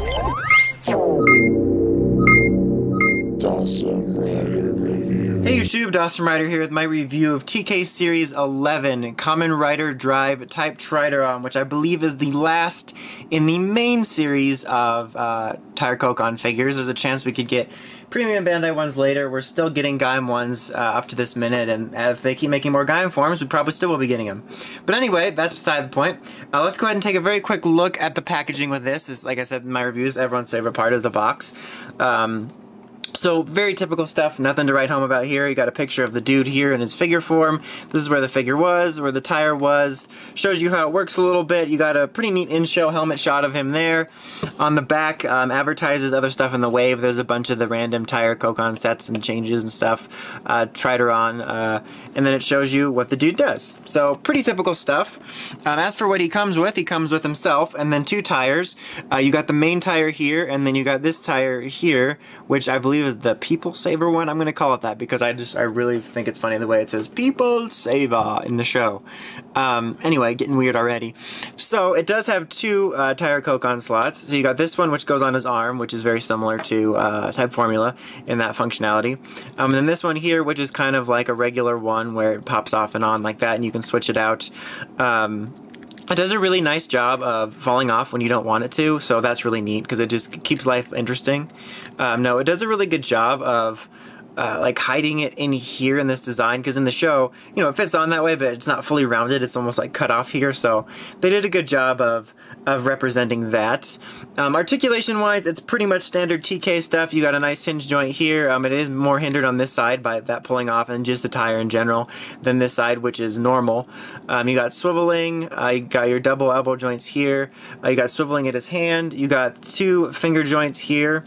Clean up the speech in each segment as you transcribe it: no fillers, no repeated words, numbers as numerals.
Hey YouTube, Dawson Rider here with my review of TK Series 11, Kamen Rider Drive Type Trideron, which I believe is the last in the main series of Tire Kokon figures. There's a chance we could get premium Bandai ones later. We're still getting Gaim ones up to this minute, and if they keep making more Gaim forms, we probably still will be getting them. But anyway, that's beside the point. Let's go ahead and take a very quick look at the packaging with this. This, like I said in my reviews, everyone's favorite part is the box. So very typical stuff, nothing to write home about here. You got a picture of the dude here in his figure form. This is where the figure was, where the tire was. Shows you how it works a little bit. You got a pretty neat in-show helmet shot of him there. On the back, advertises other stuff in the wave. There's a bunch of the random Tire Kokon sets and changes and stuff. Trideron, and then it shows you what the dude does. So pretty typical stuff. As for what he comes with himself, and then two tires. You got the main tire here, and then you got this tire here, which I believe is the People Saver one. I'm gonna call it that because I really think it's funny the way it says People Saver in the show. Anyway, getting weird already. So it does have two Tire Kokon slots. So you got this one which goes on his arm, which is very similar to Type Formula in that functionality. And then this one here, which is kind of like a regular one where it pops off and on like that, and you can switch it out. It does a really nice job of falling off when you don't want it to, so that's really neat because it just keeps life interesting. No, it does a really good job of like hiding it in here in this design, because in the show, you know, it fits on that way, but it's not fully rounded. It's almost like cut off here, so they did a good job of representing that. Articulation wise, it's pretty much standard TK stuff. You got a nice hinge joint here. It is more hindered on this side by that pulling off and just the tire in general than this side, which is normal. You got swiveling, you got your double elbow joints here, you got swiveling at his hand, you got two finger joints here.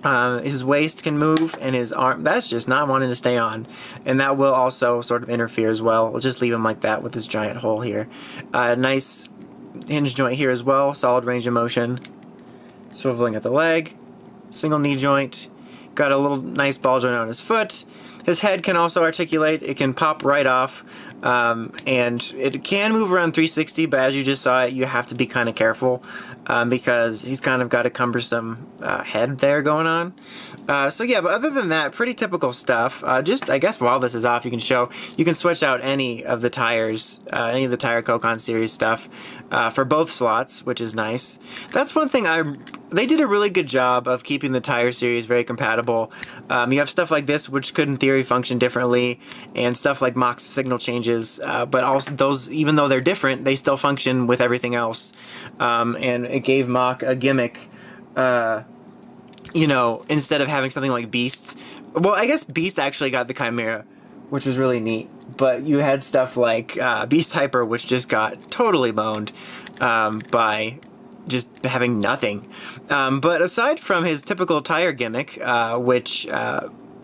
His waist can move, and his arm, that's just not wanting to stay on. And that will also sort of interfere as well. We'll just leave him like that with this giant hole here. Nice hinge joint here as well, solid range of motion. Swiveling at the leg, single knee joint. Got a little nice ball joint on his foot. His head can also articulate, it can pop right off, and it can move around 360, but as you just saw it, you have to be kind of careful because he's kind of got a cumbersome head there going on. So yeah, but other than that, pretty typical stuff. Just, I guess while this is off, you can switch out any of the tires, any of the Tire Kokon series stuff for both slots, which is nice. That's one thing they did a really good job of keeping the tire series very compatible. You have stuff like this, which could in theory function differently, and stuff like Mach's signal changes, but also those, even though they're different, they still function with everything else. And it gave Mach a gimmick, you know, instead of having something like Beast. Well, I guess Beast actually got the Chimera, which was really neat, but you had stuff like Beast Hyper, which just got totally boned by just having nothing. But aside from his typical tire gimmick, which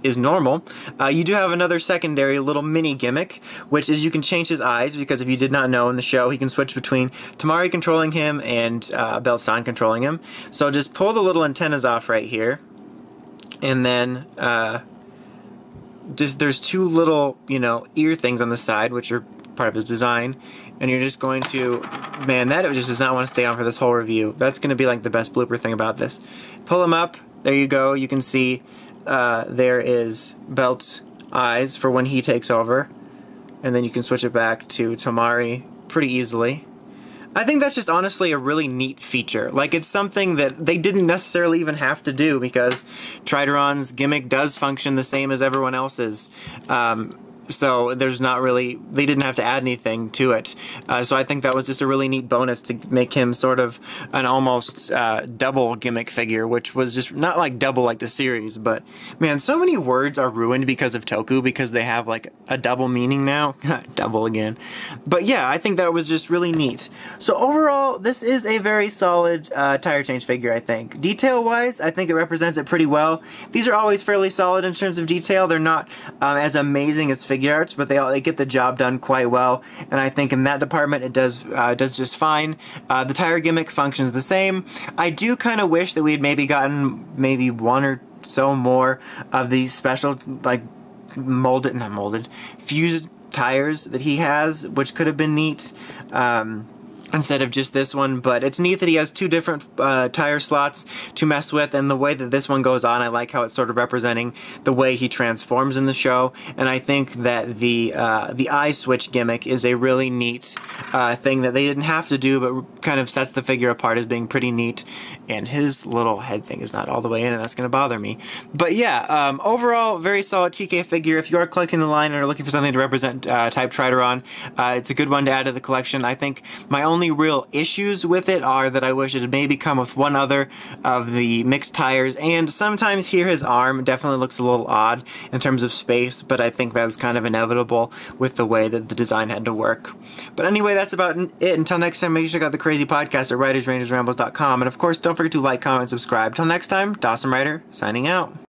is normal, you do have another secondary little mini gimmick, which is you can change his eyes, because if you did not know in the show, he can switch between Tamari controlling him and Belt-san controlling him. So just pull the little antennas off right here, and then there's two little, you know, ear things on the side, which are part of his design, and you're just going to, man, that just does not want to stay on for this whole review. That's going to be like the best blooper thing about this. Pull him up, there you go, you can see there is Belt's eyes for when he takes over, and then you can switch it back to Tamari pretty easily. I think that's just honestly a really neat feature. Like, it's something that they didn't necessarily even have to do, because Trideron's gimmick does function the same as everyone else's. So there's not really, they didn't have to add anything to it. So I think that was just a really neat bonus to make him sort of an almost double gimmick figure, which was just not like double like the series, but man, so many words are ruined because of Toku, because they have like a double meaning now. Double again. But yeah, I think that was just really neat. So overall, this is a very solid tire change figure, I think. Detail-wise, I think it represents it pretty well. These are always fairly solid in terms of detail. They're not as amazing as figure arts, but they get the job done quite well, and I think in that department it does just fine. The tire gimmick functions the same. I do kind of wish that we had maybe gotten maybe one or so more of these special, like, fused tires that he has, which could have been neat. instead of just this one, but it's neat that he has two different tire slots to mess with, and the way that this one goes on, I like how it's sort of representing the way he transforms in the show, and I think that the eye switch gimmick is a really neat thing that they didn't have to do, but kind of sets the figure apart as being pretty neat, and his little head thing is not all the way in, and that's going to bother me. But yeah, overall, very solid TK figure. If you are collecting the line and are looking for something to represent Type Trideron, it's a good one to add to the collection. I think my only real issues with it are that I wish it had maybe come with one other of the mixed tires, and sometimes here his arm definitely looks a little odd in terms of space, but I think that's kind of inevitable with the way that the design had to work. But anyway, that's about it. Until next time, make sure to check out the Crazy Podcast at writersrangersrambles.com, and of course, don't forget to like, comment, and subscribe. Till next time, Dawson Ryder, signing out.